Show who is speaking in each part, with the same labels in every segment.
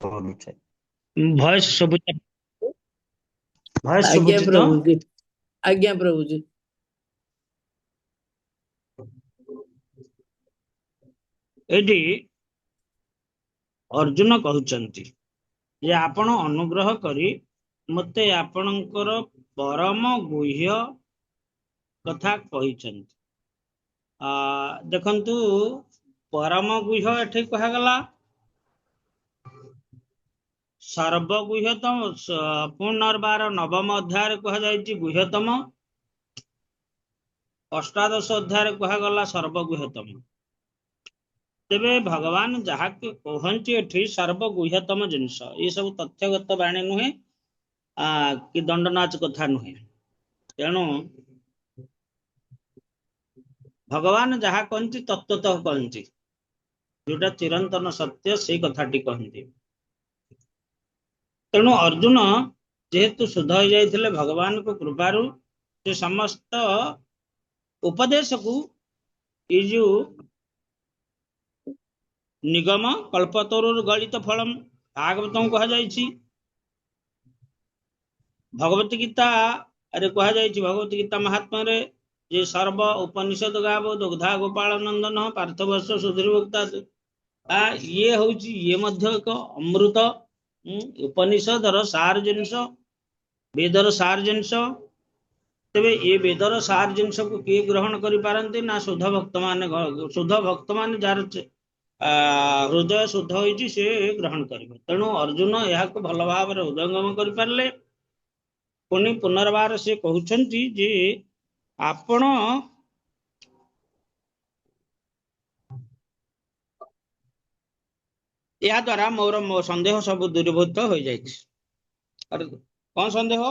Speaker 1: କରୁଛେ।
Speaker 2: ଭଏସ ସବୁ
Speaker 1: ଭଏସ
Speaker 3: आज्ञा
Speaker 1: ଶୁଭୁଛି ତ?
Speaker 3: प्रभु जी, आज्ञा प्रभु जी।
Speaker 2: ଏଠି अर्जुन कहउचंती जे आपण अनुग्रह करी मते आपणकर परम गुह्य कथा कहिचंती। देखंतु परम गुह्य एठी कहा गला सर्वगुह्यतम पुनर्बार नवम अध्याय कहा जायछि गुह्यतम, अष्टादश अध्याय कहा गला सर्वगुह्यतम। तेबे भगवान जहा के कहंती एठी सर्वगुह्यतम जिनिस ये सब तथ्यगत बाणी नुहे कि दंडनाच कथा नुहे। तेणु भगवान जहा कहंती तत्वतः कहंती जोटा चिरंतन सत्य से कथाटी कहंती। तेणु अर्जुन जेहेतु शुद्ध हो जाइथिले भगवान को कृपारु से समस्त उपदेश को ये जो निगम कल्पतरुर गलित फलम भागवतम कहा जाइछि। भगवत गीता अरे कहा जाइछि भगवत गीता महात्मा रे जे सर्व उपनिषद गावो दुग्धा गोपाल नंदन पार्थवर्ष सुधीर्भुक्ता ये होछि ये मध्य एक अमृत उपनिषदर सार जिनिष वेदर सार जिनिष। तेबे ये वेदर सार जिनिष को किए ग्रहण करि पारंती ना शुद्ध भक्त माने जार हृदय शुद्ध होइछि से ग्रहण करिवे। तेणु अर्जुन यह को भल भाव हृदयंगम करि पारले। पुनि पुनर्बार से कहउछंती जे आपण या द्वारा मोर संदेह सब दूरीभूत हो जाइछि। कौन संदेह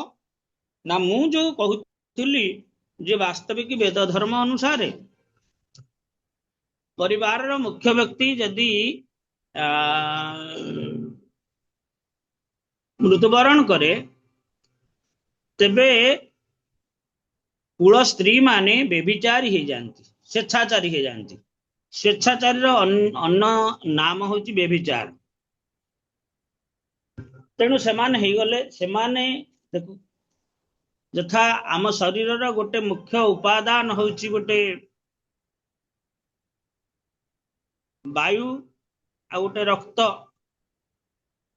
Speaker 2: ना मु जो कहूली जे वास्तविक वेद धर्म अनुसार परिवार मुख्य व्यक्ति यदि मृत्युवरण करे तेबे कुल स्त्री माने बेभिचारी हो जाती, स्वेच्छाचारी हो जाती। स्वेच्छाचारी अन्न नाम होची बेभिचार। तेणु सेमाने ही गले सेमाने देखो यथा आम शरीर गोटे मुख्य उपादान होची गोटे वायु आ गोटे रक्त।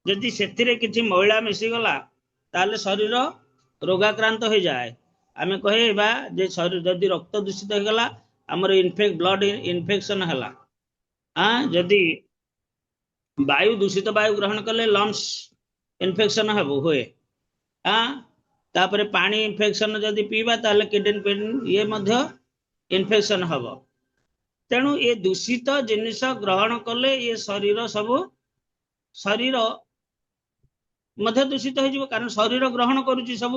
Speaker 2: यदि से किसी मैला मिसीगला ताले शरीर रोगाक्रांत हो जाए। आमे कहबा जे शरीर यदि रक्त दूषित हो गला हमर ब्लड इन्फेक्शन हला। यदि वायु दूषित वायु ग्रहण कले लंग्स इन्फेक्शन हबो होए। तापरे पानी इन्फेक्शन यदि पीबा ताले किडनी ये मध्य इन्फेक्शन हबो। तेणु ये दूषित जिनिस ग्रहण कले ये शरीर सब शरीर मध्य दूषित हो कारण शरीर ग्रहण करुची सब।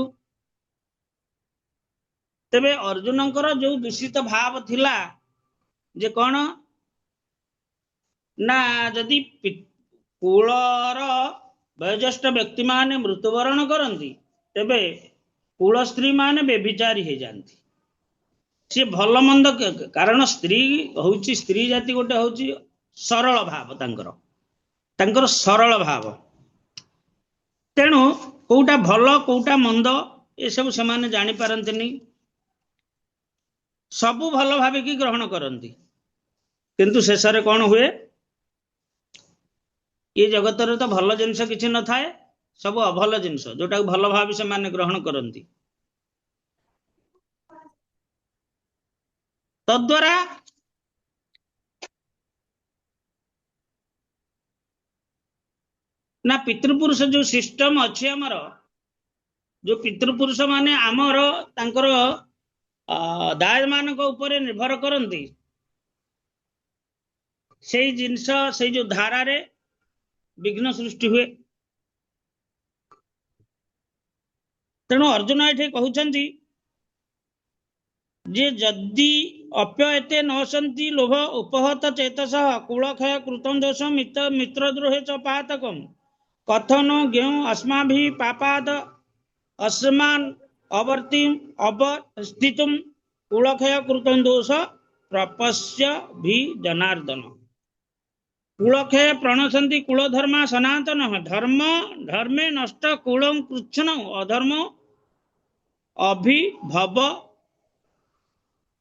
Speaker 2: तेबे अर्जुनकर जो दूषित भाव थिला जे कौन ना यदि कूलर वयोज्येष्ठ व्यक्ति माने मृत्युवरण करती तेबे कूल स्त्री माने बेभिचारी हो जाती। सी भल मंद कारण स्त्री होची स्त्री जाति गोटे होची सरल भाव तांकर सरल भाव। तेणु कोउटा भल कोउटा मंद ये सब से जानी पारंतिनी सबु भल भाविकी ग्रहण करती किंतु शेष रे कौन हुए ये जगत रे तो भल जिनस किछि न थाए सब अभल जिनस जोटा भल भाव से माने ग्रहण करती। तद्वारा ना पितृपुरुष जो सिस्टम अच्छे आमर जो पितृपुरुष माने आमर तांकर दाय मान ऊपर निर्भर करती से जिनस से जो धारा रे विघ्न सृष्टि हुए। तेणु अर्जुन ये कहउछंती जे जदि अप्ययते न सन्ति लोभ उपहत चेतस कुलक्षय कृतं दोष मित्रद्रोहे च पातकम कथनो ज्ञो अस्माभि पापाद अस्मान अवर्तिम अवस्थितुम कुलक्षय कृतं दोष प्रपश्य भी जनार्दन। कुलक्षय प्रणशन्ति कुल धर्मा सनातन धर्म धर्मे नष्ट कुलम कृच्छन अधर्म अभिभव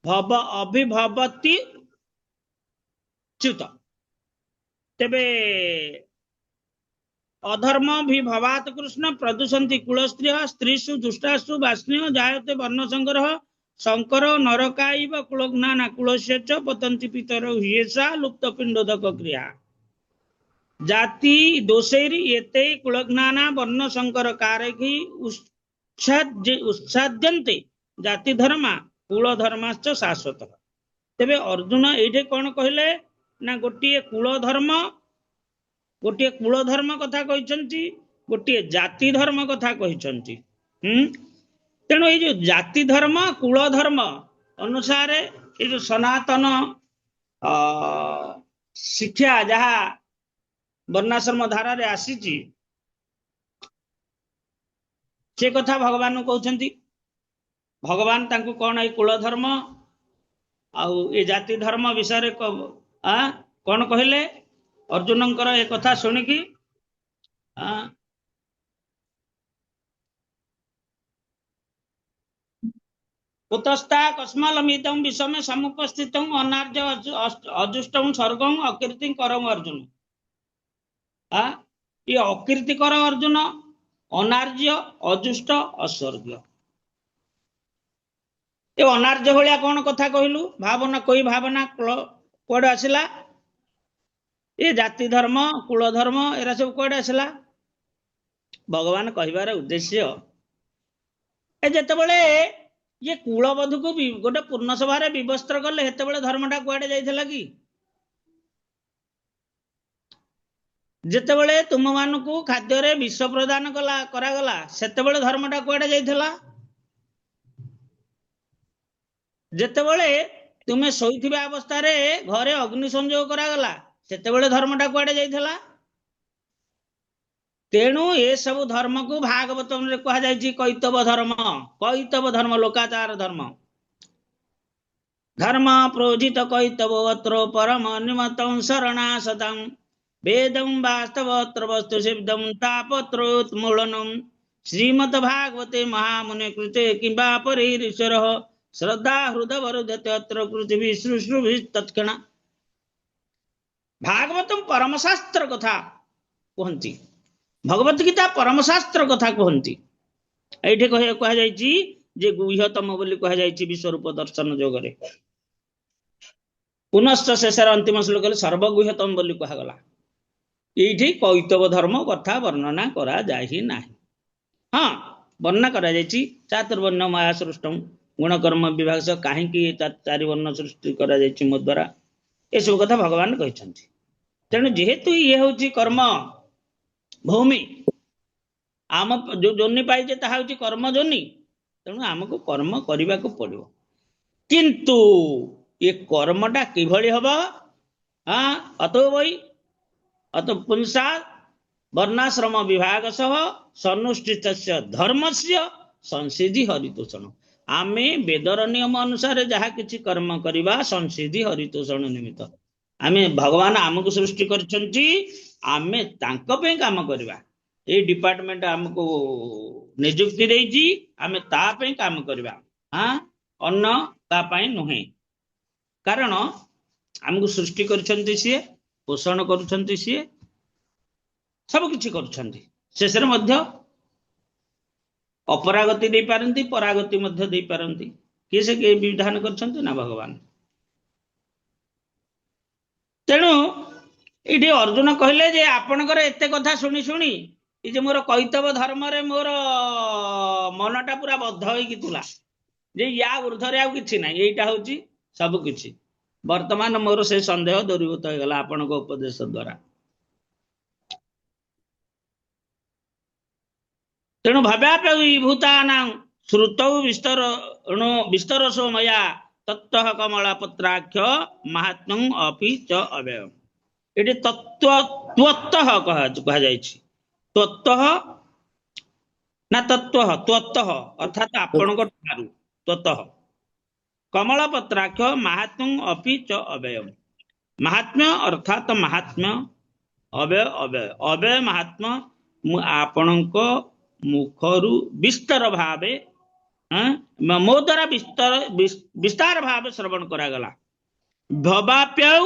Speaker 2: भव अभिभवति च्युत तेबे अधर्म भी भवात कृष्ण प्रदूषन्ति कुल स्त्रीषु दुष्टासु वाष्ण्य जायते वर्ण संग्रह शंकर नरकाइव कुलज्ञाना कुलस्य च पतन्ति पितर ह्येषा लुप्त पिंडोदक क्रिया जाति दोषैरि एते कुलज्ञाना वर्ण संकर कारैः उच्छाद्यन्ते जाति धर्मा कुल धर्माश्च शाश्वत तेबे अर्जुन एठे कौन कहले ना गोटे कुल धर्म कथा कहते गोटे जाति धर्म कथा कहते तेणु ये जो जाति धर्म कुल धर्म अनुसार ये जो सनातन शिक्षा जहा वर्णाश्रम धारा रे आसी से कथा भगवान कहते भगवान तांको कौन ये कुल धर्म आउ ये जाति धर्म विषय कौन कहले अर्जुनंकर ए कथा शुणिकी कुतस्ता कस्मलमिदं विषमे समुपस्थितं अनार्य अजुष्टं स्वर्गं अकीर्ति करम अर्जुन ये अकीर्ति कर अर्जुन अनार्य अजुष्ट अस्वर्ग ये अनार्य भलिया कौन कथा कहलु भावना कोई भावना कोड आसिला ये जाति धर्म कुल धर्म एरा सब कोड आसिला भगवान कहिबार उद्देश्य ए जेतेबेले ये कुलवधु को भी गोटे पूर्ण सभा विवस्त्र कले हेतेबेले धर्मटा कुआडे जाइथिला कि जेतेबेले तुम मानकु खाद्य रे विष प्रदान करागला सेतेबेले धर्मटा कुआडे जाइथिला जेतेबेले तुमे सोईथिबा अवस्था रे घरे अग्नि संयोग करागला सेतेबेले धर्मटा कुआडे जाइथिला तेणु ये सब धर्म को भागवतम रे कहा जायछि कैतव धर्म लोकाचार धर्म धर्म प्रोजित कैतव अत्र परम निमतं शरणासतं वेदं वास्तवत्र वस्तु सिद्धं तापत्रोत्मूलनं श्रीमद् भागवते महामुने कृते किंबा परिरीश्वरः श्रद्धा हृदय वरुध्यते अत्र पृथ्वी शुश्रूषि तत्क्षण भागवतम परमशास्त्र कथा कहन्ति भगवत गीता परमशास्त्र कथा कहन्ति एठे कहा जायछि जे गुह्यतम बोली कहा जायछि विश्वरूप दर्शन जोगरे पुनश्च शेषर अंतिम श्लोक सर्वगुह्यतम बोली कहा गला एठी कैतव धर्म कथा वर्णना करा जाहि नाही हां वर्णना करा जायछि चातुर्वर्ण माया सृष्टम गुण कर्म विभाग से काहेकि चारि वर्ण सृष्टि करा जायछि मो द्वारा ए सब कथा भगवान कहछन्ति तेणु जेहेतु ये होछि कर्म भूमि आम जो जोनि पाइजे ताहा होछि कर्म जोनि तेणु आमको कर्म करने को पड़ो किंतु ये कर्मटा किभଳି हबो अतो वै अतो पुंसा वर्णाश्रम विभाग सह सनुष्ठितस्य धर्मस्य संसिद्धि हरितोषण आमे वेदर नियम अनुसार जहाँ किछि कर्म करिबा संसिद्धि हरितोषण निमित्त आमे भगवान आमको सृष्टि करछन्ति आमे तांको पे काम करबा ए डिपार्टमेंट हमको नियुक्ति देइछि आमे ता पे काम करबा अन्न ता पई नहे कारण हमको सृष्टि करछन्ति सिए पोषण करछन्ति सिए सब किछि करछन्ति शेषर मध्य अपरागति दे पारंती परागति मध्य दे पारंती के से के विधान करछन्ति ना भगवान तेणु ये अर्जुन कहले जे आपणकर एते कथा शुणी शुणी ये मोर कैतव धर्म रे मोर मनटा पूरा बद्ध होई तुला जे या ऊर्धरे आ किछि ना एटा होची सब किछि वर्तमान मोर से संदेह दूरीभूत हो गला आपन को उपदेश द्वारा तेणु भाव्याप्य भूतानां श्रुतौ विस्तरसो मया तत्तः कमला पत्राख्य महात्म्यं अपि च अव्ययम् एटी तत्व त्वत्तः कहा जायछि त्वत्तः ना तत्वः त्वत्तः अर्थात आपण को ठारू त्वत्तः कमला पत्राख्य महात्म्यं अपि च अव्ययम् महात्म्य अर्थात महात्म्य अव्यय अव्यय अव्यय महात्म्य मु आपणक मुखरु विस्तार भावे मो द्वारा विस्तार भाव श्रवण करागला भवाप्यौ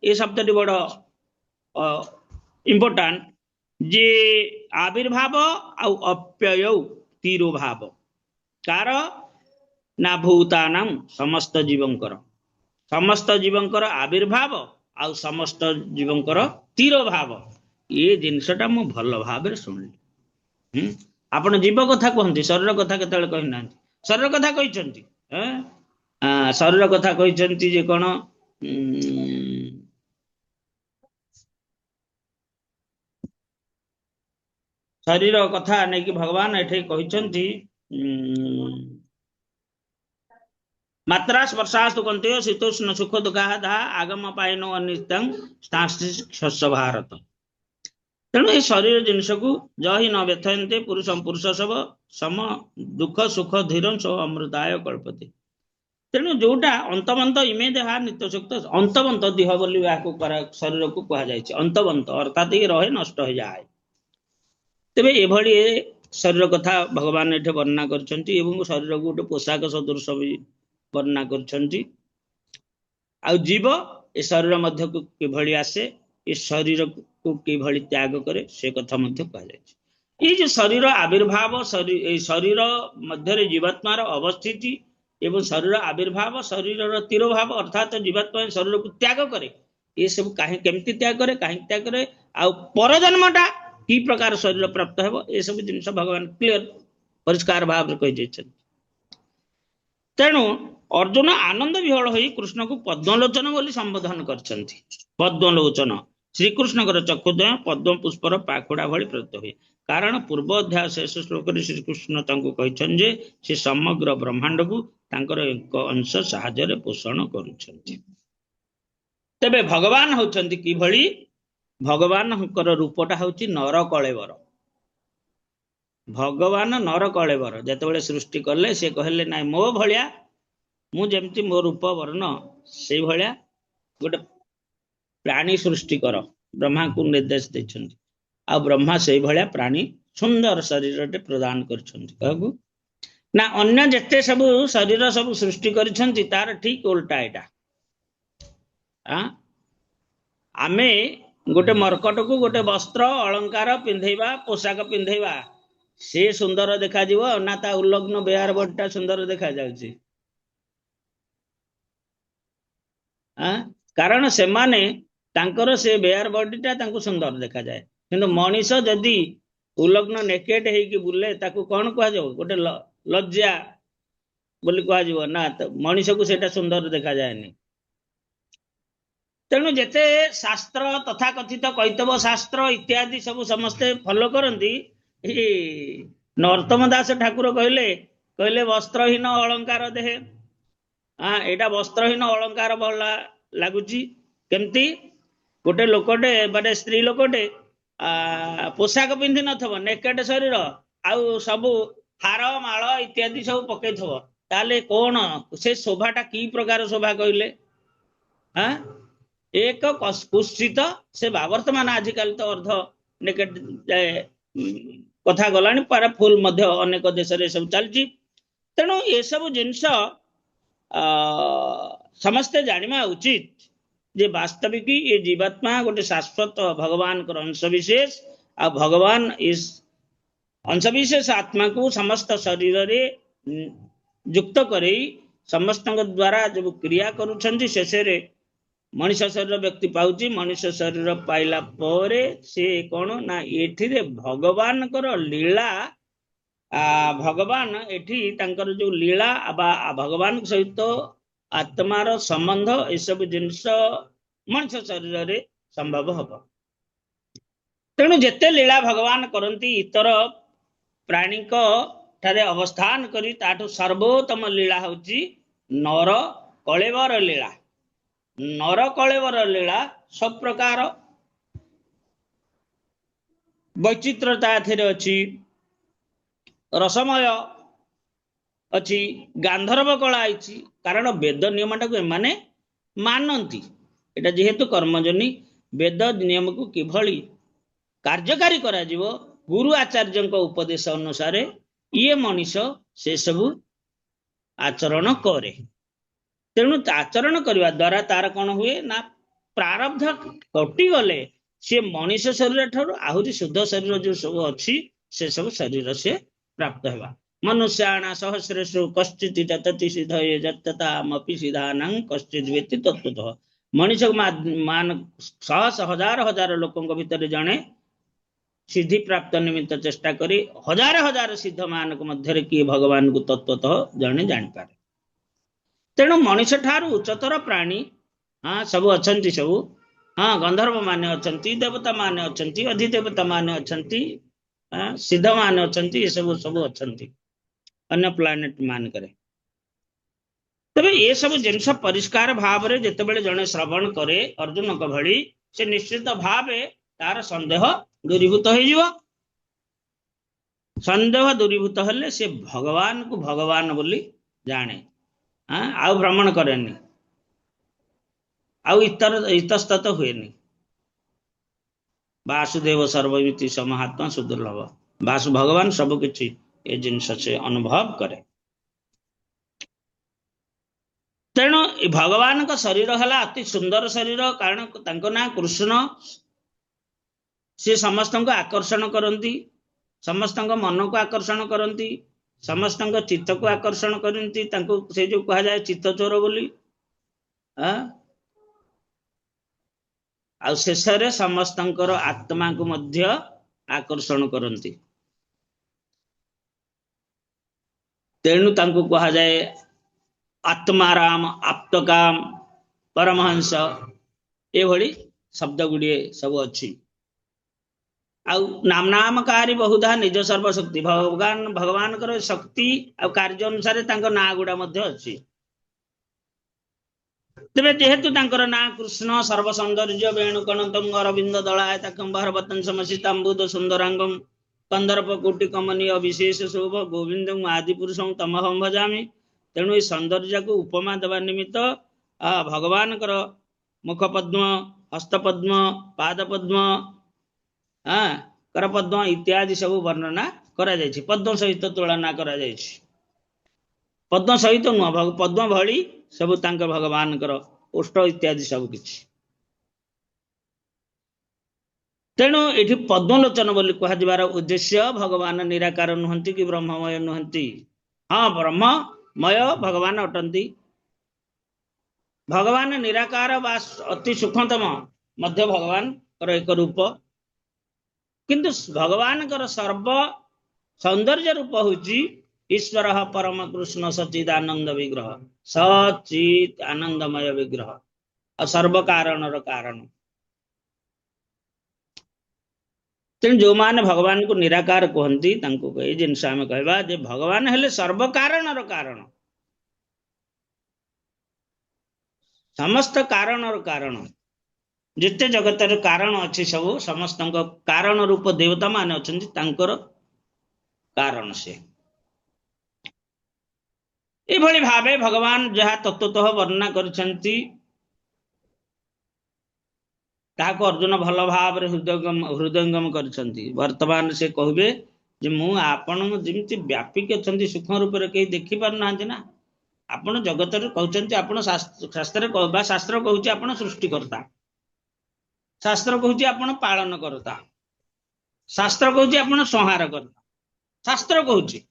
Speaker 2: ये शब्द बड़ इम्पोर्टाट जे आविर्भाव आउ अप्यय तिरोभाव कार ना भूतानां समस्त जीवंकर आविर्भाव आउ समस्त जीवंकर तिरोभाव ये जिनसटा मु भल भाव शुणिली आपण जीव कथा कहते शरीर कथा केतले कहि ना शरीर कथा कहिसंती शरीर कथा कहिसंती जे कोन शरीर कथा नहीं कि भगवान एठे कहिसंती मात्रा स्पर्शास्तु कंतेय शीतोष्ण सुख दुखाह धा आगम पायनो अनित्यं स्थास्ति भारत तेणु ये शरीर जिनस को जहि न व्यथयन्ते पुरुषम पुरुष सब सम दुख सुख धीरं सो अमृताय कल्पते तेणु जोटा अंतवंत इमे देहा नित्य सुक्त अंतवंत देह बोली शरीर को कहा जायछि अंतवंत अर्थात ये रहे नष्ट हो जाए तेबे एभली शरीर कथा भगवान एठे वर्णना करछन्ति एवं शरीर को गोटे पोशाक सदृश भी वर्णना करछन्ति आ जीव ए शरीर मध्य को किभली आसे ए शरीर को किभली त्याग करे से कथा मध्य कहा जायछि ये जो शरीर आविर्भाव शरीर मध्य जीवात्मार अवस्थिति एवं शरीर आविर्भाव शरीर तिरोभाव अर्थात जीवात्मा शरीर को त्याग करे ये सब कहीं केमती त्याग करे कहीं त्याग करे आ परजन्मटा कि प्रकार शरीर प्राप्त हेबो ये सब जिनस भगवान क्लियर परिष्कार भाव कहि दैछन तेणु अर्जुन आनंद विहल होई कृष्ण को पद्मलोचन बोली संबोधन करछन्ति पद्मलोचन श्रीकृष्ण चक्षुद्वय पद्म पुष्पर पाखुड़ा भली प्रतीत हुए कारण पूर्व अध्याय शेष श्लोक श्रीकृष्ण कहछन जे से समग्र ब्रह्मांड को तांकर एक अंश साहाय्य पोषण करुछन्ति तेबे भगवान होछन्ति कि भली भगवान रूपटा होछि नर कलेवर भगवान नर कलेवर जेतेबेले सृष्टि कले से कहले नाइ मो भलिया मु जेमति मो रूप वर्ण से भलिया गोटे प्राणी सृष्टि कर ब्रह्मा को निर्देश देछन्ति आ ब्रह्मा से भलिया प्राणी सुंदर शरीर प्रदान करछन्ति कहबु ना अन्य जेते सब शरीर सब सृष्टि करछन्ति तार ठीक उल्टा एटा आमे गोटे मर्कट को गोटे वस्त्र अलंकार पिंधेबा पोशाक पिंधेबा से सुंदर देखा जीवो ना ता उल्लग्न बेहार बडटा सुंदर देखा जाउछि कारण से माने तांकर से बेहार बडीटा तांको सुंदर देखा जाए किंतु मनीष जदि उल्लग्न नेकेट हेकी बुले ताकू कोन कहा जाओ गोटे लज्जा बोली कहा जीवो ना मनीष को सेटा सुंदर देखा जाएनी तेणु जेते शास्त्र तथा कथित कैतव शास्त्र इत्यादि सब समस्ते फॉलो करंती नरोत्तम दास ठाकुर कहले वस्त्रहीन अलंकार देहे एटा वस्त्रहीन अलंकार भला लागुची केमती गोटे लोकटे माने स्त्री लोकटे पोशाक पिंधि नथबो नेकेट शरीर आउ सबु हार माल इत्यादि सब पकेथबो ताले कोन से शोभाटा की प्रकार शोभा कहले एक कुत्सित से वर्तमान आजिकल तो अर्ध नेकेट कथा गलानी पर फुल मध्य अनेक देश रे सब चलची तेणु ये सब जिनस समस्ते जानिमा उचित जे वास्तविक ये जीवात्मा गोटे शाश्वत भगवान को अंश विशेष आ भगवान इस अंश विशेष आत्मा को समस्त शरीर रे युक्त करे समस्त द्वारा जो क्रिया करूछन्ति शेषे मनुष्य शरीर व्यक्ति पाउची मनुष्य शरीर पाइला परे से कोन ना एठी भगवान कर लीला भगवान एठी तांकर जो लीला भगवान सहित आत्मार संबंध ए सब जिनस मनुष्य शरीर रे संभव हब तेणु जेते लीला भगवान करंती इतर प्राणी को ठारे अवस्थान करी ताठु सर्वोत्तम लीला होची नर कलेवर लीला नर कलेवर लीला सब प्रकार वैचित्रता एथिरे अछि रसमय अछि गांधर्व कला आइछि कारण वेद नियमटा को माने मानंती एटा जेहेतु कर्मजनी वेद नियम को किभली कार्यकारी करा जीवो गुरु आचार्य उपदेश अनुसार ये मनीष से सब आचरण करे। तेणु आचरण करने द्वारा तार कौन हुए ना प्रारब्ध कटि गले सी मनीष शरीर ठार आहरी शुद्ध शरीर जो सब अच्छी से सब शरीर से प्राप्त होगा। मनुष्याणा सहस्रेषु कश्चित् ततति सिद्धये जत्ततामपि सिद्धानां कश्चित् वेत्ति तत्त्वतः। मनीष मान सहस हजार हजार लोकों भितर जड़े सिद्धि प्राप्त निमित्त चेष्टा करी हजार हजार सिद्ध मान मध्य किए भगवान को तत्वतः जड़े जापारे। तेणु मनीष ठार उच्चतर प्राणी हाँ सब अच्छा सब हाँ गंधर्व माने अच्छा देवता माने अच्छा अधिदेवता माने अच्छा सिद्ध माने अच्छा ये सब सब अच्छा अन्य प्लानेट मान करे। तबे ये सब जिनस परिष्कार भाव रे जेतेबेले जने श्रवण करे अर्जुन को भली से निश्चित भाव तार संदेह दूरीभूत हो जिवो। संदेह दूरीभूत हेले से भगवान को भगवान बोली जाने आउ भ्रमण करेनी आउ इतस्तत हुएनी। वासुदेव सर्वमिति समहात्मा सुदुर्लभ वासु भगवान सब किछि ये जिनस से अनुभव करे। तेणु भगवान का शरीर है अति सुंदर शरीर कारण तांको ना कृष्ण से समस्त को आकर्षण करती समस्त मन को आकर्षण करती समस्त चित्त को आकर्षण करती से जो कहा जाए चित्त चोर बोली आ शेष समस्त आत्मा को मध्य आकर्षण करती। तेणु तांको कहा जाए आत्माराम आप्तकाम परमहंस ये भली शब्द गुड़िए सब अच्छी नामकारी बहुधा निज सर्वशक्ति भगवान भगवान कर शक्ति आ कार्य अनुसार ना गुड़ा अच्छी। तेरे जेहेतु ना कृष्ण सर्वसौंदर्य वेणुकणतंग अरविंद दलाय तकंबर वतन समसितांबुद सुंदरांगम कंदर्प कोटि कमनीय विशेष शोभ गोविंद आदि पुरुषं तमहम भजामि। तेणु ये सौंदर्य को उपमा देवा निमित्त भगवान कर मुख पद्म हस्त पद्म पाद पद्म कर पद्म इत्यादि सब वर्णना करा जायछि। पद्म सहित तुलना करा जायछि। पद्म सहित नुह पद्म भली सब तांकर भगवान कर ओष्ठ इत्यादि सब किछि। तेणु ये पद्मलोचन बोली कह उद्देश्य भगवान निराकार नुहंती कि ब्रह्ममय नुहंती। हाँ ब्रह्ममय भगवान अटंती। भगवान निराकार वा अति सूक्ष्मतम मध्य भगवान कर एक रूप किंतु भगवान कर सर्व सौंदर्य रूप होची ईश्वर परम कृष्ण सच्चिदानंद विग्रह सचित आनंदमय विग्रह और सर्व कारण कारण। तेणु जो माने भगवान को निराकार कहती ये जिनस आम कहवा जे भगवान हेले सर्व कारण कारण समस्त कारण कारण जिते जगतर कारण अच्छी सब समस्त कारण रूप देवता मान अच्छा कारण से ये भावे भगवान जहाँ तत्वतः वर्णना करछंती ताको अर्जुन भल भाव हृदयंगम करछंती। वर्तमान से कहबे जे मु आपण जेमति व्यापिक अछंती सूक्ष्म रूप रे कहीं देखि पार नांती ना आपण जगत रे कहउछंती आपण शास्त्र कहउछि आपण सृष्टि करता शास्त्र कहउछि आपण पालन करता शास्त्र कहउछि आपण संहार करता शास्त्र कहउछि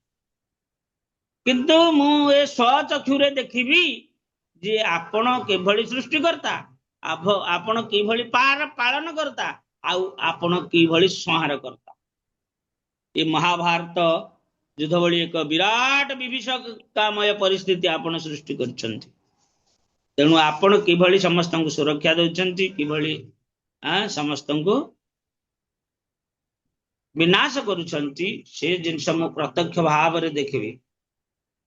Speaker 2: किंतु मु ए स्वचक्षुरे देखिबी जे आपण केभली सृष्टि करता आपण किभली पालन करता आपण किभली संहार करता। ये महाभारत युद्ध भली एक विराट विभीषकामय परिस्थिति आपण सृष्टि करछंती। तेणु आपण किभली समस्त को सुरक्षा दउछंती किभली समस्त को विनाश करुछंती से जिनस मु प्रत्यक्ष भाव रे देखिबी।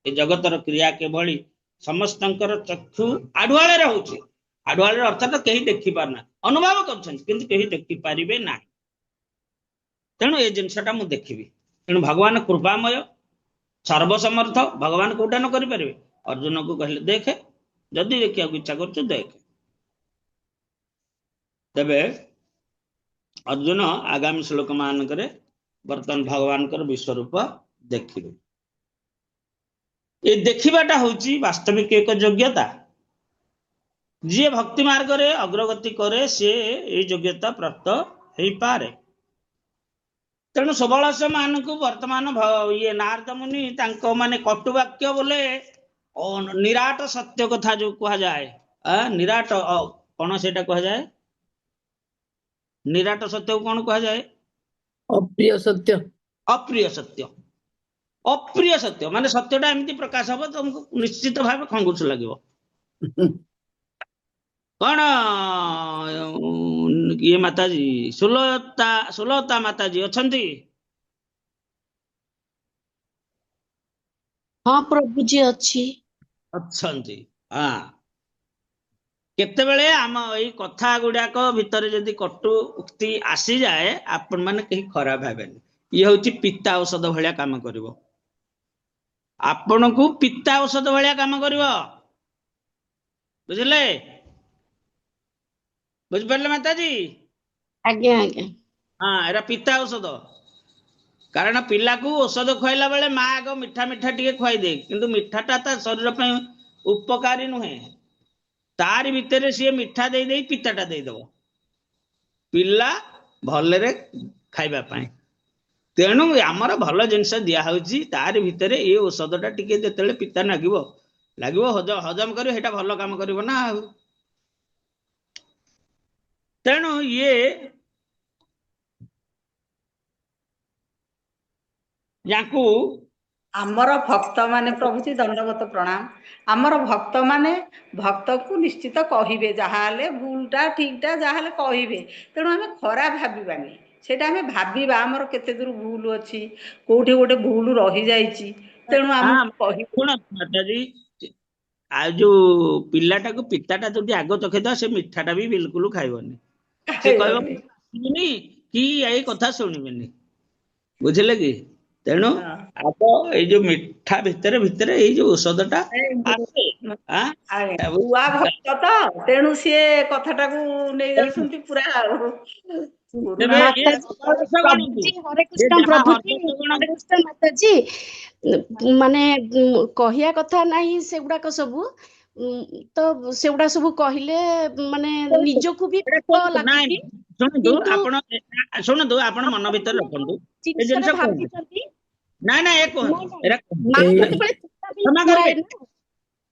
Speaker 2: ये जगतर क्रिया केभली समस्तंकर चक्षु आढ़ुआले रे होउछि आढ़ुआले अर्थात कहीं देखि पारना अनुभव करछंती किंतु कहीं देखि पारिबे ना। तेणु ये जिनसटा मु देखिबी। तेणु भगवान कृपामय सर्वसमर्थ भगवान कोटा न करि पारिबे। अर्जुन को कहले देखे जदि देखिया इच्छा करछु देख ତେବେ अर्जुन आगामी श्लोक मानक बर्तमान भगवान विश्वरूप देखिए ये देखिबाटा होची वास्तविक एक योग्यता जी भक्ति मार्ग रे अग्रगति करे से ये योग्यता प्राप्त हो पारे तेणु सबलस मान को वर्तमान ये नारद मुनि माने कटुवाक्य बोले निराट सत्य कथा जो कहा जाए निराट कौन से कहा जाए निराट सत्य को कौन कहा जाए
Speaker 3: अप्रिय सत्य
Speaker 2: अप्रिय सत्य अप्रिय सत्य माने सत्यटा एमती प्रकाश हम तुमको निश्चित भाव खंगुच लगे कौन ये माताजी सुलता माताजी अच्छी
Speaker 1: हाँ प्रभु जी अच्छी
Speaker 2: अच्छी हाँ केतेबेले आम एई कथा गुड़ाक भितर जदि कटु उक्ति आसी जाए आपण माने कहीं खराब भावेनी ये हूँ पिता औषध भाया काम करिवो आपण को पिता औषध भाया काम करिवो बुझले बुझिपारे माताजी
Speaker 1: आज्ञा आज्ञा
Speaker 2: हाँ एरा पिता औषध कारण पिला को औषध खुआला बेले माँ आग मिठा मिठा टे खुआई दे किंतु मिठाटा ता शरीर पे उपकारी नुहे तार भितर सी मिठा दे दे पिताटा देदेव पिला भलरे खाइबा पाए तेणु आमर भल जिनस दिया होची तार भितर ये औषधटा टिके जेतेले पिता लागिवो लागिवो हजम करिवो हेटा भल काम करिवो ना तेणु ये याकू
Speaker 4: आमर भक्त माने प्रभुजी दंडवत प्रणाम आमर भक्त माने भक्त को निश्चित कहिबे जहाले भूलटा ठीकटा जहाले कहिबे तेणु आमे खराब भाबिबानी सेटा आमे भाबिबा आमर केते दूर भूल अछि कोठी गोटे भूल रही जाईची तेणु आमे कहि
Speaker 2: शुण माताजी आ जो पिलाटा को पिताटा जो आग चखेदा से मिठाटा भी बिल्कुल खाइबनी से कहबनी कि यही कथा शुणिबेनी बुझले कि तेणु आप ये जो मिठा भितर भितर ये जो औषधटा आसे
Speaker 4: बुआ भक्त तो तेणु सी कथाटा को नहीं जाउछंती पूरा
Speaker 1: हरे कृष्ण प्रभु जी हरे कृष्ण माता जी माने कहिया कथा नहीं से गुडाक सब तो से गुडा सब कहले माने निजको भी
Speaker 2: शुणु आपण मन भीतर रखंतु ए जिंस ना ना एक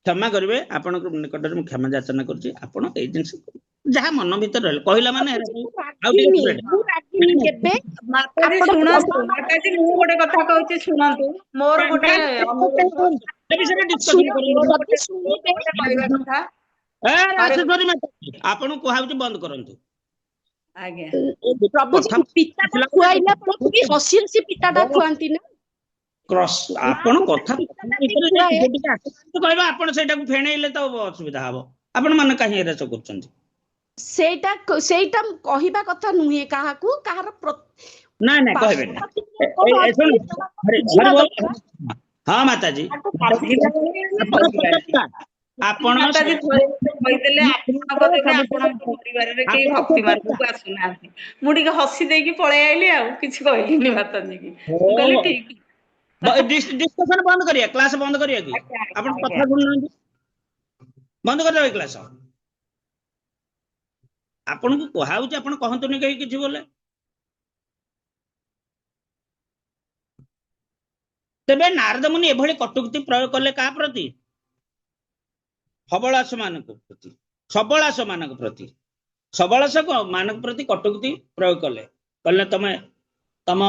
Speaker 2: क्षमा करेंगे आपण निकट में क्षमा याचना करुच्ची आपण ए जिंस जहाँ मन भीतर रहे कहला माने
Speaker 4: माताजी मु गोटे कथा कहूची शुणंतु मोर गोटे
Speaker 2: आपण कहूची बंद करंतु
Speaker 1: प्रभु जी पिताटा खुआइला पर भी हसी हसी पिताटा खुआंती ना
Speaker 2: क्रॉस आपण कथा कहबा आपण सेटा को फेणैले तो असुविधा हबो आपण मन काहे एरस करचंती
Speaker 1: सेटा कहिबा कथा नुहे काहा को काहार
Speaker 2: ना ना कहबे हां माताजी आपण
Speaker 4: माताजी कहितले आपण परिवार रे के भक्ति मार्ग को आसुना मुडी के हसी दे की पळे आइली आ किछ कहलिनी माताजी की कहली ठीक
Speaker 2: डिस्कशन बंद करिया क्लास बंद करिया कि आपण कथा सुन बंद कर देबे क्लास आपण को कहाउ जे आपण कहंतुनी कहि किछि बोले तबे नारद मुनि एभଳି कटुक्ति प्रयोग कले का प्रति सबलास मानक प्रति सबलास मानक प्रति सबलास मानक प्रति कटुक्ति प्रयोग कले कहले तमे तम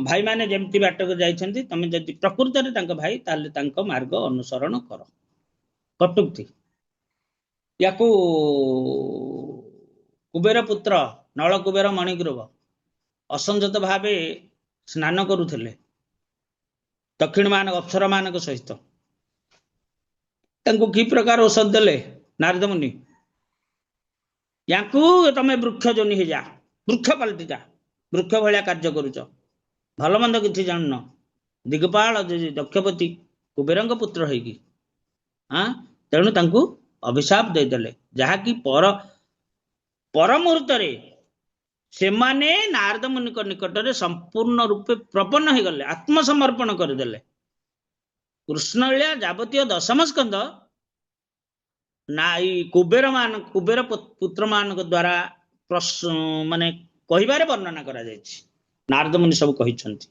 Speaker 2: भाई माने जेमती बाट को जाइछंती तमे जदि प्रकृति रे तांको भाई ताले तांको मार्ग अनुसरण करो कटुक्ति याकू कुबेर पुत्र नल कुबेर मणिग्रीव असंजत भावे स्नान करुथिले दक्षिण मान अप्सर मानक सहित तांको की प्रकार औषध देले नारद मुनि याकू तमे वृक्ष जोनि हे जा वृक्ष पलटि जा वृक्ष भलिया कार्य करुच भल मंद किछि जानन दिगपाल दक्षपति कुबेरंग पुत्र होइकी हाँ तेणु तांको अभिशाप देदेले जहा कि पर पर मुहूर्त सेमाने नारद मुनि निकट में संपूर्ण रूपे प्रपन्न हो गले, आत्मसमर्पण करदेले। कृष्ण लीला जावतीय दशम स्कंद ना कुबेर पुत्र मान द्वारा माने कहिबारे वर्णना करा जायछि। नारद मुनि सब कहिसंती।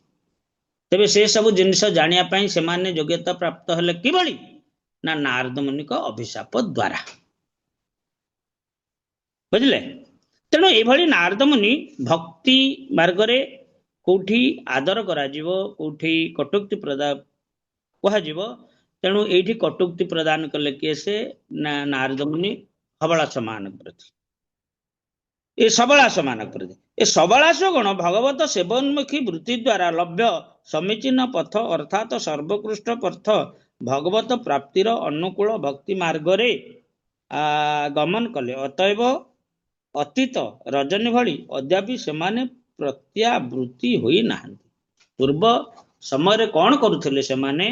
Speaker 2: तेबे से सब जिनिस जानिया पई सेमाने योग्यता प्राप्त हेले किभली ना नारद मुनि को अभिशाप द्वारा, बुझले। तेणु एभली नारद मुनि भक्ति मार्ग रे कोठी आदर करा जीवो, कोठी कटुक्ति प्रदान कहा जीवो। तेणु एठी कटुक्ति प्रदान कले किए से ना नारद मुनि हबला समान प्रति, ए सबला समान प्रति। ए सबलास गण भगवत सेवोन्मुखी वृत्ति द्वारा लभ्य समीचीन पथ अर्थात सर्वोत्कृष्ट पथ भगवत प्राप्तिर अनुकूल भक्ति मार्ग रे गमन कले। अतएव अतीत रजनी भली अद्यापि सेमाने प्रत्यावृत्ति होई नाहंती। पूर्व समय कौन करुथिले सेमाने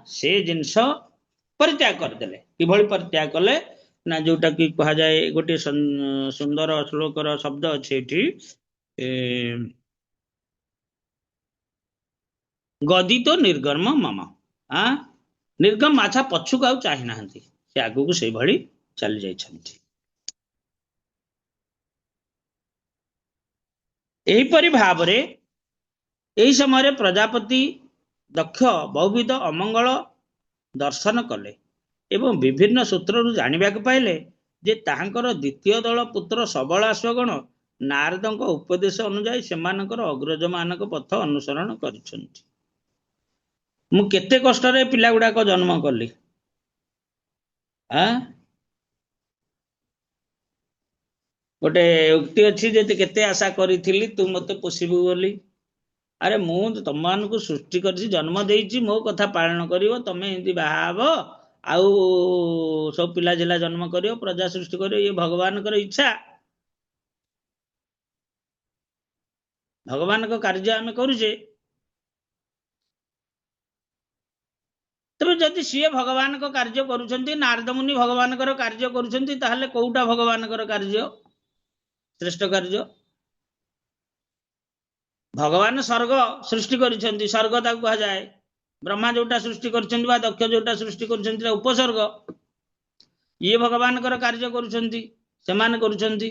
Speaker 2: से जिनस परित्याग करदेले। किभली परित्याग कले ना जोटा कि कहा जाए गोटे सुंदर श्लोकर शब्द अच्छे गदी तो निर्गम मम। निर्गम माछा पछुक आउ चाहि नाहंती, से आगु को से भली चली जाइछंती। एहीपरि भाव रे एही समय प्रजापति दक्ष बहुविध अमंगल दर्शन कले एवं विभिन्न सूत्र जानिबा पाइले जे ताहांकर द्वितीय दल पुत्र सबलाश्वगण नारदଙ୍କ उपदेश अनुଯାयी सेमानकर अग्रज मानक पथ अनुसरण करिसंती। मु केते कष्ट रे पिला गुडा को जन्म कली, गोटे उक्ति अच्छी जे केते आशा करी तू मते पोषिबू बोली। अरे मु तुम को सृष्टि कर जन्म देइछि, मो कथा पालन करिवो, तमे एंती बाहाब आउ सब पिला जिला जन्म करियो, प्रजा सृष्टि करियो, ये भगवान कर इच्छा। भगवान को कार्य आमे करूजे। तबे जदि सी भगवान को कार्य करूछंती, नारद मुनि भगवान कर कार्य करूछंती, ताहले कोउटा भगवान कर कार्य श्रेष्ठ कार्य? भगवान स्वर्ग सृष्टि करिसंती, स्वर्ग ताकु कहा जाए। ब्रह्मा जोटा सृष्टि करिसंती बा दक्ष जोटा सृष्टि करिसंती उपसर्ग। ये भगवान कर कार्य करुछंती, सेमान करुछंती।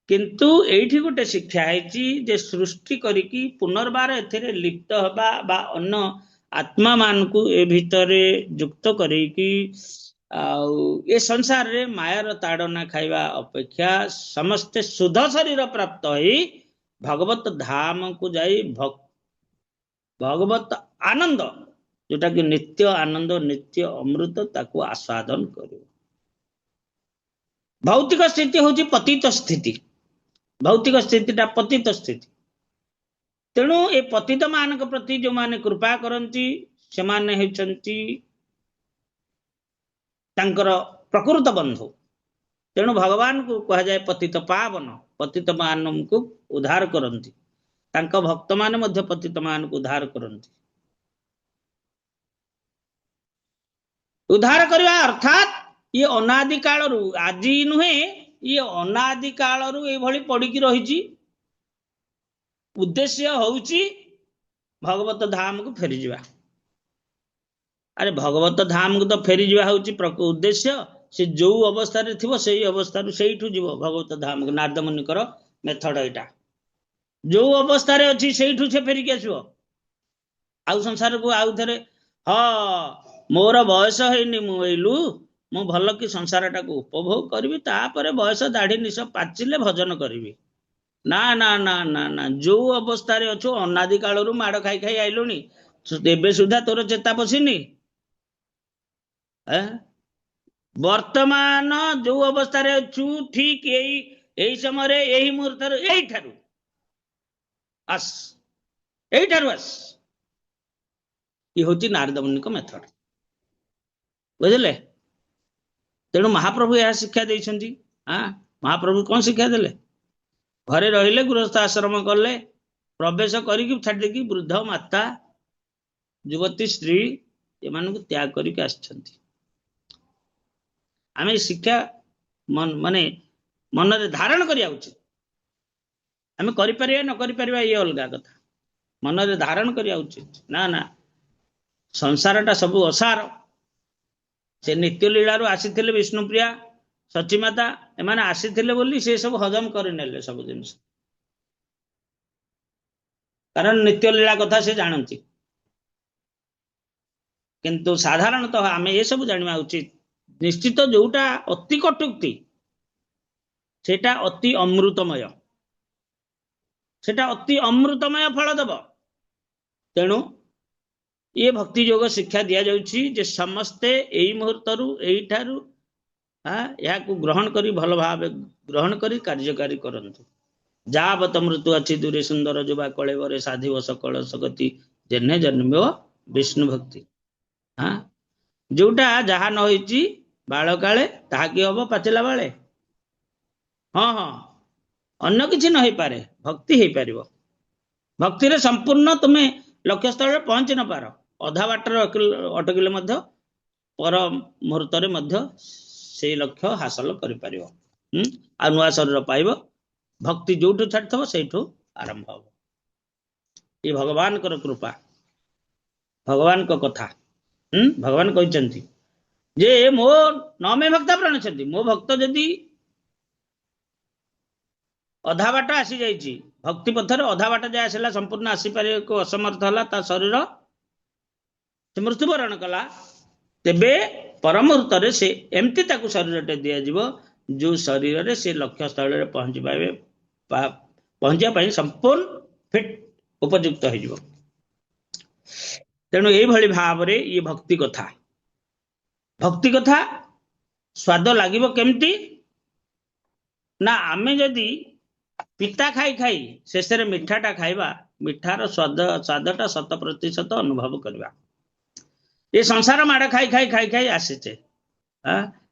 Speaker 2: किंतु एठी गोटे शिक्षा है जे सृष्टि करिकी पुनर्बार एथिरे लिप्त हबा बा अन्य आत्मा मान को ए भितरे युक्त करिकी ए संसार रे मायार ताड़ना खाइबा अपेक्षा समस्ते शुद्ध शरीर प्राप्त होई भगवत धाम को जाई भगवत आनंद जोटा कि नित्य आनंद नित्य अमृत ताको आस्वादन करियो। भौतिक स्थिति होची पतित स्थिति, भौतिक स्थितिटा पतित स्थिति। तेणु ए पतित मानक प्रति जो माने कृपा करंती से माने हेचंती तांकर प्रकृत बंधु। तेणु भगवान को कहा जाए पतित पावन, पतित मान को उद्धार करंती, तांका भक्त माने मध्य पतित मान को उद्धार करंती। उद्धार करवा अर्थात ये अनादि काल रु आज नुहे, ये अनादि काल रु ए भली पड़ी रही। उद्देश्य होउची भगवत धाम को फेरी जीवा। अरे भगवत धाम को तो फेरी जीवा होउची उद्देश्य। से जो अवस्था रे थिवो सेही अवस्था रु सेहीठु जीवो भगवत धाम को। नारद मुनि कर मेथड एटा। जो अवस्था रे अछि सेहीठु से फेरी के आसीबो आउ संसार को आउ थरे। मोर बयस हैनी मु एलु मु भल कि संसार टाको उपभोग करी, तापर बयस दाढ़ी निश पाचिले भजन करी। ना ना ना ना ना, जो अवस्था रे अछु अनादि काल रु माड़ खाई खाई आइलुनी, एबे सुधा तोर चेता पसिनी। वर्तमान जो अवस्था रे अछु ठीक यही समय रे यही मुहूर्त रे यही ठारू आस, यही ठारू आस। ये होची नारद मुनि को मेथड, बुझले। तेणु महाप्रभु यह शिक्षा देइछंती। महाप्रभु कौन शिक्षा देले? घरे रहिले गृहस्थ आश्रम कले, प्रवेश करिकी छाड़ी देकी वृद्ध माता युवती स्त्री एमान को त्याग करिक आछंती। आमे शिक्षा माने मनरे धारण करिया उचित आमे करि परिया न करि परिया ये अलगा कथा मनरे धारण करिया उचित ना ना संसारटा सबु असार से नित्य लीला रू आसीथिले विष्णुप्रिया सचीमाता एमाने आसीथिले बोली से सब हजम करि नेले सब जिनिस कारण नित्य लीला कथा से जानती किंतु साधारणतः आमे ये सब जानिबा उचित निश्चित जोटा अति कटुक्ति सेटा अति अमृतमय सेटा अति अमृतमय फल देव तेणु ये भक्ति योग शिक्षा दिया जाउछि जे समस्ते एई मुहूर्तरु एई ठारु या को ग्रहण करी भल भाव ग्रहण करी कार्यकारी करंतु जावत मृत्यु अच्छी दूरे सुंदर जुबा कलेवरे साधिव सकल सगति जन्हे जन्म विष्णु भक्ति हाँ जोटा जहा न होइछि बाल काले ताहा कि हबो पाचिला बाले हाँ हाँ अन्य किछि न होई पारे भक्ति होई पारिबो भक्ति रे संपूर्ण तुमे लक्ष्य स्थल रे पहुंची न पारो अधा बाटर अटकिले मध्य पर मुहूर्त रे मध्य से लक्ष्य हासिल करि पारिबो आ नुआ शरीर पाइबो भक्ति जोठु छाड़थबो सेठु आरंभ हो ये भगवान कर कृपा भगवान को कथा भगवान कहते जे मो नमे भक्त प्राण छथि मो भक्त जदि अधा बाट आसी जाइछि भक्ति पथर अधा बाट जाय आसला संपूर्ण आसी पारे को असमर्थ हला ता शरीर से मृत्युवरण कला तेबे परमुहूर्त रे से एमती ताकू शरीर टे दिया जीवो जो शरीर रे से लक्ष्य स्थल रे पहुंच पावे पहुंचा पाई संपूर्ण फिट उपयुक्त हो जीवो तेणु एई भली भाव रे ये भक्ति कथा स्वाद लागिबो केमती ना आमे जदी पिता खाई खाई शेष रे मिठाटा खाइबा मिठार स्वादटा 100% अनुभव करवा ये संसार माड़ खाई खाई खाई खाई आसीचे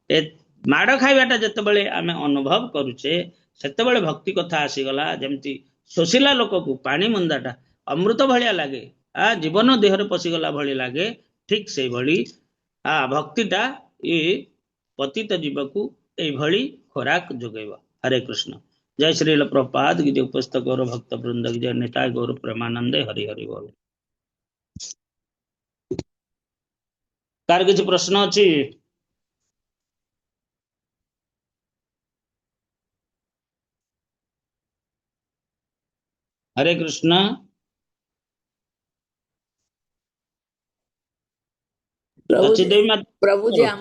Speaker 2: ए माड़ खाइबाटा जतबेले आमे अनुभव करूचे सेतबेले भक्ति कथा आसीगला जेमती शोषिला लोक को पानी मुंदाटा अमृत भलिया लागे जीवन देहरे पशिगला भली लागे ठीक से भली भक्तिटा ये पतित जीव को ए भली खोराक जोगेबा हरे कृष्ण जय श्री प्रभुपाद की जय उपस्थित गौर भक्त वृंद की जय निताय गौर प्रेमानंदे हरि हरि बोल कार किछि प्रश्न अछि हरे कृष्ण
Speaker 3: प्रभु
Speaker 2: सचिदेवी माता
Speaker 3: प्रभु जी